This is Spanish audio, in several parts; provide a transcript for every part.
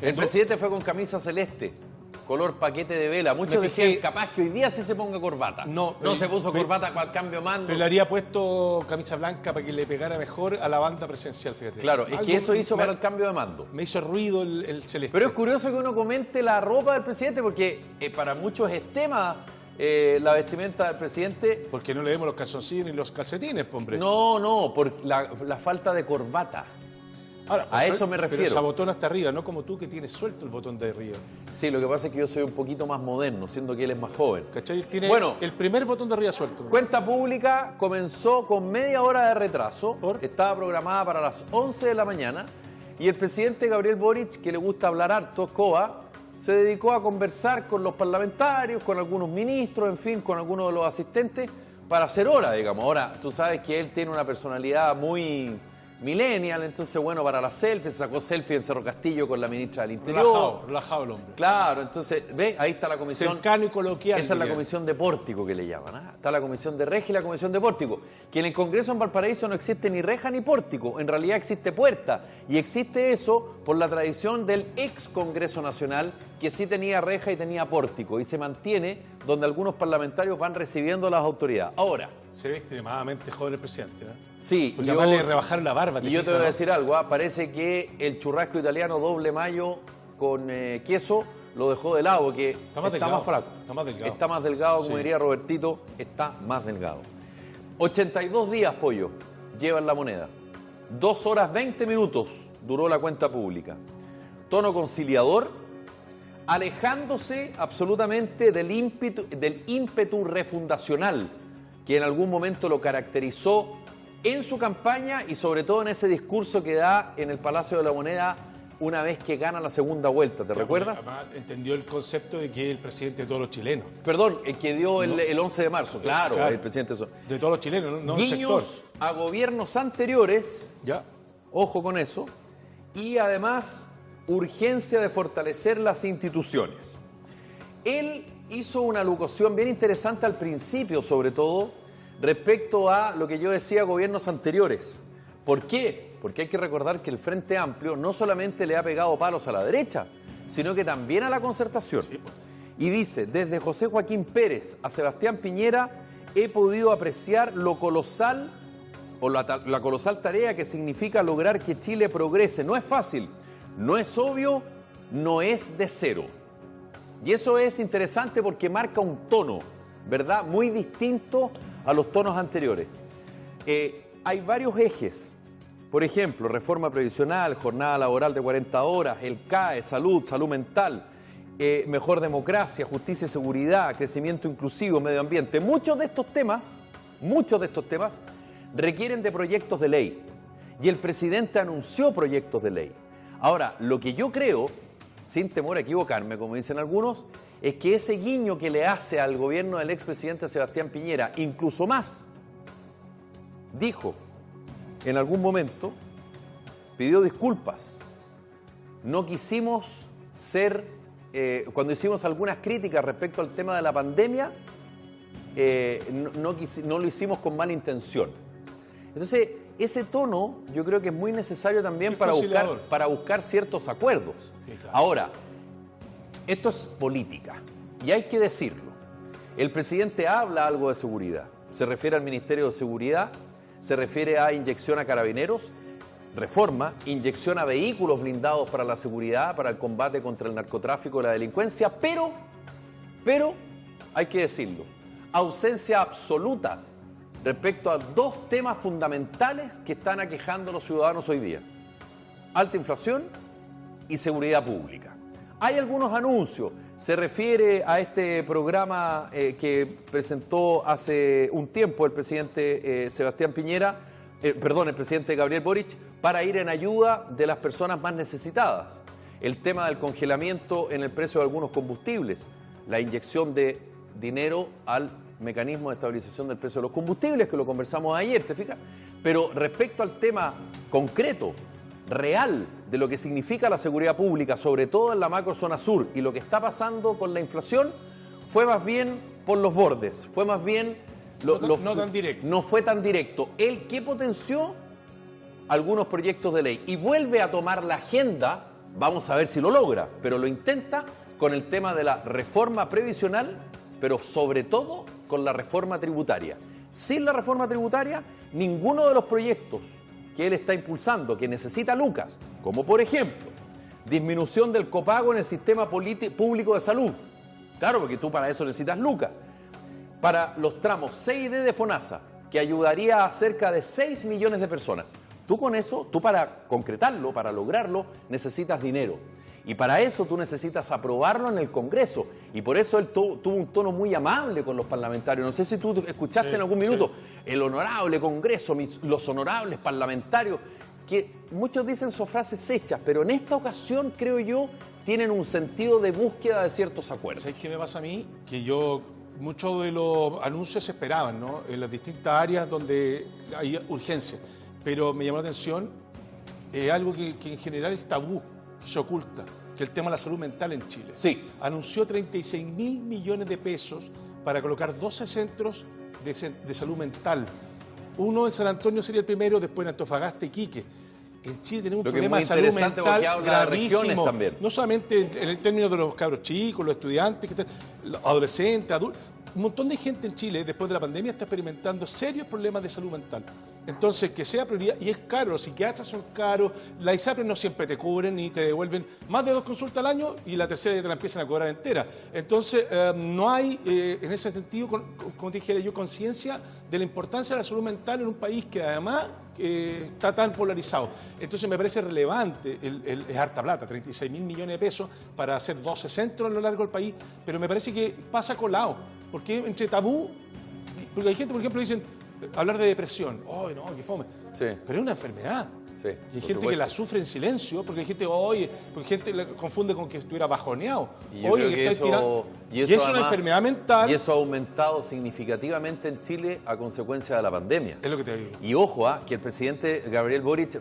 El presidente fue con camisa celeste, color paquete de vela. Muchos decían, capaz que hoy día sí se ponga corbata. No se puso corbata con el cambio de mando. Pero le habría puesto camisa blanca para que le pegara mejor a la banda presidencial, fíjate. Claro, es que eso hizo para el cambio de mando. Me hizo ruido el celeste. Pero es curioso que uno comente la ropa del presidente, porque para muchos es tema la vestimenta del presidente. Porque no le vemos los calzoncillos ni los calcetines, hombre. No, por la falta de corbata. Ahora, a eso me refiero. Pero esa botón hasta arriba, no como tú que tienes suelto el botón de arriba. Sí, lo que pasa es que yo soy un poquito más moderno, siendo que él es más joven. ¿Cachai? Tiene bueno, el primer botón de arriba suelto. Cuenta pública comenzó con media hora de retraso. Estaba programada para las 11 de la mañana. Y el presidente Gabriel Boric, que le gusta hablar harto, escoba, se dedicó a conversar con los parlamentarios, con algunos ministros, en fin, con algunos de los asistentes, para hacer hora, digamos. Ahora, tú sabes que él tiene una personalidad muy millennial, entonces, bueno, para la selfie, se sacó selfie en Cerro Castillo con la ministra del Interior. Relajado el hombre. Claro, entonces, ¿ves? Ahí está la comisión. Cercano y coloquial. Esa es la comisión de pórtico que le llaman. ¿Ah? Está la comisión de reja y la comisión de pórtico. Que en el Congreso en Valparaíso no existe ni reja ni pórtico, en realidad existe puerta. Y existe eso por la tradición del ex Congreso Nacional, que sí tenía reja y tenía pórtico. Y se mantiene donde algunos parlamentarios van recibiendo a las autoridades. Ahora. Se ve extremadamente joven el presidente, ¿eh? Sí. Porque además le rebajaron la barba. Y yo te voy a decir algo, ¿eh? Parece que el churrasco italiano doble mayo con queso lo dejó de lado, que está más flaco. Está más delgado. Está más delgado, como diría Robertito, está más delgado. 82 días, Pollo, lleva en la moneda. 2 horas 20 minutos duró la cuenta pública. Tono conciliador, alejándose absolutamente del ímpetu refundacional que en algún momento lo caracterizó en su campaña y sobre todo en ese discurso que da en el Palacio de la Moneda una vez que gana la segunda vuelta, ¿te recuerdas? Además entendió el concepto de que es el presidente de todos los chilenos. Perdón, el que dio el 11 de marzo, claro, el presidente de todos los chilenos, no guiños sector. A gobiernos anteriores, ya, ojo con eso, y además urgencia de fortalecer las instituciones. Él hizo una locución bien interesante al principio, sobre todo, respecto a lo que yo decía, gobiernos anteriores. ¿Por qué? Porque hay que recordar que el Frente Amplio no solamente le ha pegado palos a la derecha, sino que también a la concertación. Sí, pues. Y dice, desde José Joaquín Pérez a Sebastián Piñera, he podido apreciar lo colosal, o la colosal tarea que significa lograr que Chile progrese. No es fácil, no es obvio, no es de cero. Y eso es interesante porque marca un tono, ¿verdad? Muy distinto a los tonos anteriores. Hay varios ejes. Por ejemplo, reforma previsional, jornada laboral de 40 horas, el CAE, salud mental, mejor democracia, justicia y seguridad, crecimiento inclusivo, medio ambiente. Muchos de estos temas requieren de proyectos de ley. Y el presidente anunció proyectos de ley. Ahora, lo que yo creo, sin temor a equivocarme, como dicen algunos, es que ese guiño que le hace al gobierno del expresidente Sebastián Piñera, incluso más, dijo en algún momento, pidió disculpas. No quisimos ser, cuando hicimos algunas críticas respecto al tema de la pandemia, no lo hicimos con mala intención. Entonces, ese tono yo creo que es muy necesario también para buscar ciertos acuerdos. Sí, claro. Ahora, esto es política y hay que decirlo. El presidente habla algo de seguridad. Se refiere al Ministerio de Seguridad, se refiere a inyección a carabineros, reforma, inyección a vehículos blindados para la seguridad, para el combate contra el narcotráfico y la delincuencia, pero hay que decirlo, ausencia absoluta respecto a 2 temas fundamentales que están aquejando a los ciudadanos hoy día: alta inflación y seguridad pública. Hay algunos anuncios, se refiere a este programa que presentó hace un tiempo el presidente Sebastián Piñera, el presidente Gabriel Boric, para ir en ayuda de las personas más necesitadas. El tema del congelamiento en el precio de algunos combustibles, la inyección de dinero al mecanismo de estabilización del precio de los combustibles, que lo conversamos ayer, ¿te fijas? Pero respecto al tema concreto, real, de lo que significa la seguridad pública, sobre todo en la macrozona sur, y lo que está pasando con la inflación, fue más bien por los bordes, fue más bien... no tan directo. No fue tan directo. Él que potenció algunos proyectos de ley y vuelve a tomar la agenda Vamos a ver si lo logra, pero lo intenta con el tema de la reforma previsional, pero sobre todo con la reforma tributaria. Sin la reforma tributaria, ninguno de los proyectos que él está impulsando, que necesita lucas, como por ejemplo, disminución del copago en el sistema público de salud. Claro, porque tú para eso necesitas lucas. Para los tramos C y D de FONASA, que ayudaría a cerca de 6 millones de personas. Tú con eso, tú para concretarlo, para lograrlo, necesitas dinero. Y para eso tú necesitas aprobarlo en el Congreso. Y por eso él tuvo un tono muy amable con los parlamentarios. No sé si tú escuchaste en algún minuto, el honorable Congreso, los honorables parlamentarios, que muchos dicen son frases hechas, pero en esta ocasión, creo yo, tienen un sentido de búsqueda de ciertos acuerdos. ¿Sabes qué me pasa a mí? Que muchos de los anuncios se esperaban, ¿no? En las distintas áreas donde hay urgencia. Pero me llamó la atención algo que en general es tabú, que se oculta, que es el tema de la salud mental en Chile. Sí. Anunció 36.000 millones de pesos para colocar 12 centros de salud mental. Uno en San Antonio sería el primero, después en Antofagasta y Quique. En Chile tenemos un problema de salud mental gravísimo. También. No solamente en el término de los cabros chicos, los estudiantes, los adolescentes, adultos. Un montón de gente en Chile, después de la pandemia, está experimentando serios problemas de salud mental. Entonces, que sea prioridad, y es caro, los psiquiatras son caros, la ISAPRES no siempre te cubren y te devuelven más de 2 consultas al año y la tercera ya te la empiezan a cobrar entera. Entonces, no hay, en ese sentido, como te dijera yo, conciencia de la importancia de la salud mental en un país que además está tan polarizado. Entonces, me parece relevante, es harta plata, 36.000 millones de pesos para hacer 12 centros a lo largo del país, pero me parece que pasa colado, porque entre tabú, porque hay gente, por ejemplo, dicen, hablar de depresión, ¡ay, no, qué fome! Sí. Pero es una enfermedad. Sí, y hay gente que la sufre en silencio, porque hay gente, porque gente la confunde con que estuviera bajoneado. Y eso es una enfermedad mental. Y eso ha aumentado significativamente en Chile a consecuencia de la pandemia. Es lo que te digo. Y ojo, que el presidente Gabriel Boric,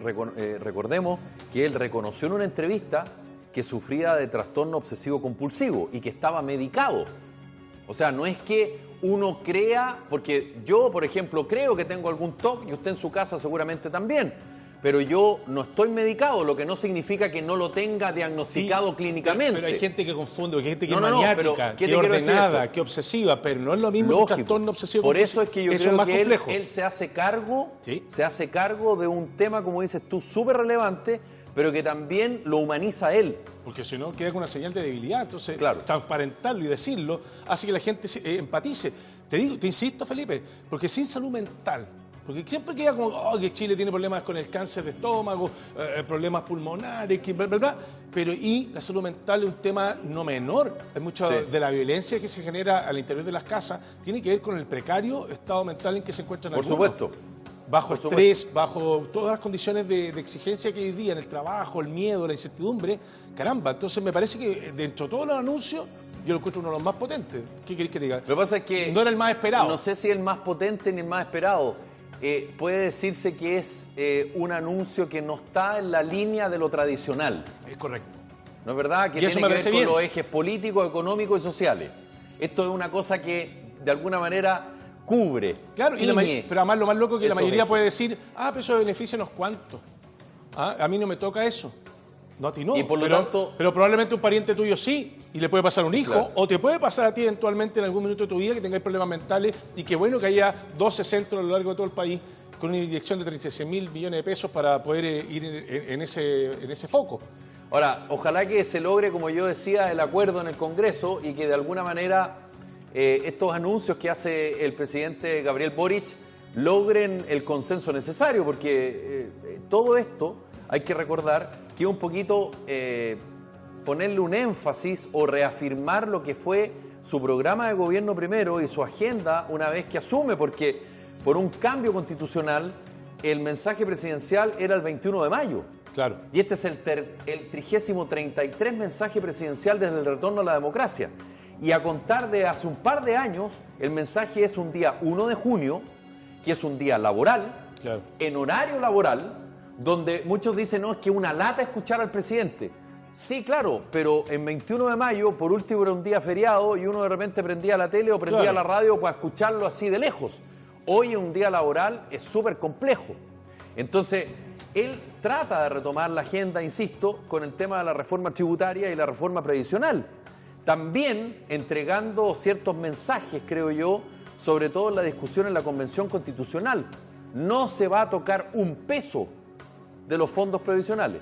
recordemos que él reconoció en una entrevista que sufría de trastorno obsesivo compulsivo y que estaba medicado. O sea, no es que uno crea, porque yo, por ejemplo, creo que tengo algún TOC y usted en su casa seguramente también, pero yo no estoy medicado, lo que no significa que no lo tenga diagnosticado clínicamente. Pero hay gente que confunde, hay gente que es maniática, que es ordenada, que es obsesiva, pero no es lo mismo un trastorno obsesivo. Por eso es que yo creo que él se hace cargo, se hace cargo de un tema, como dices tú, súper relevante, pero que también lo humaniza a él. Porque si no, queda con una señal de debilidad. Entonces, claro, transparentarlo y decirlo hace que la gente empatice. Te insisto, Felipe, porque sin salud mental, porque siempre queda como que Chile tiene problemas con el cáncer de estómago, problemas pulmonares, bla, bla, bla, pero y la salud mental es un tema no menor. Hay mucha de la violencia que se genera al interior de las casas, tiene que ver con el precario estado mental en que se encuentran algunos. Por supuesto. Bajo estrés, bajo todas las condiciones de exigencia que hay hoy día en el trabajo, el miedo, la incertidumbre, caramba. Entonces me parece que dentro de todos los anuncios, yo lo encuentro uno de los más potentes. ¿Qué querés que diga? Lo que pasa es que no era el más esperado. No sé si el más potente ni el más esperado. Puede decirse que es un anuncio que no está en la línea de lo tradicional. Es correcto. ¿No es verdad? Que tiene que ver con los ejes políticos, económicos y sociales. Esto es una cosa que, de alguna manera, cubre. Claro, pero además lo más loco es que la mayoría puede decir, pero eso beneficia unos cuantos. A mí no me toca eso. No a ti no. Y por lo tanto, pero probablemente un pariente tuyo sí, y le puede pasar a un hijo, claro, o te puede pasar a ti eventualmente en algún minuto de tu vida que tengáis problemas mentales, y qué bueno que haya 12 centros a lo largo de todo el país con una inyección de 36.000 millones de pesos para poder ir en ese foco. Ahora, ojalá que se logre, como yo decía, el acuerdo en el Congreso y que de alguna manera estos anuncios que hace el presidente Gabriel Boric logren el consenso necesario, porque todo esto hay que recordar que un poquito ponerle un énfasis o reafirmar lo que fue su programa de gobierno primero y su agenda una vez que asume, porque por un cambio constitucional el mensaje presidencial era el 21 de mayo. Claro. Y este es el 33º mensaje presidencial desde el retorno a la democracia. Y a contar de hace un par de años, el mensaje es un día 1 de junio, que es un día laboral, claro, en horario laboral, donde muchos dicen, no, es que una lata escuchar al presidente. Sí, claro, pero en 21 de mayo, por último, era un día feriado y uno de repente prendía la tele o prendía la radio para escucharlo así de lejos. Hoy un día laboral es súper complejo. Entonces, él trata de retomar la agenda, insisto, con el tema de la reforma tributaria y la reforma previsional. También entregando ciertos mensajes, creo yo, sobre todo en la discusión en la Convención Constitucional. No se va a tocar un peso de los fondos previsionales.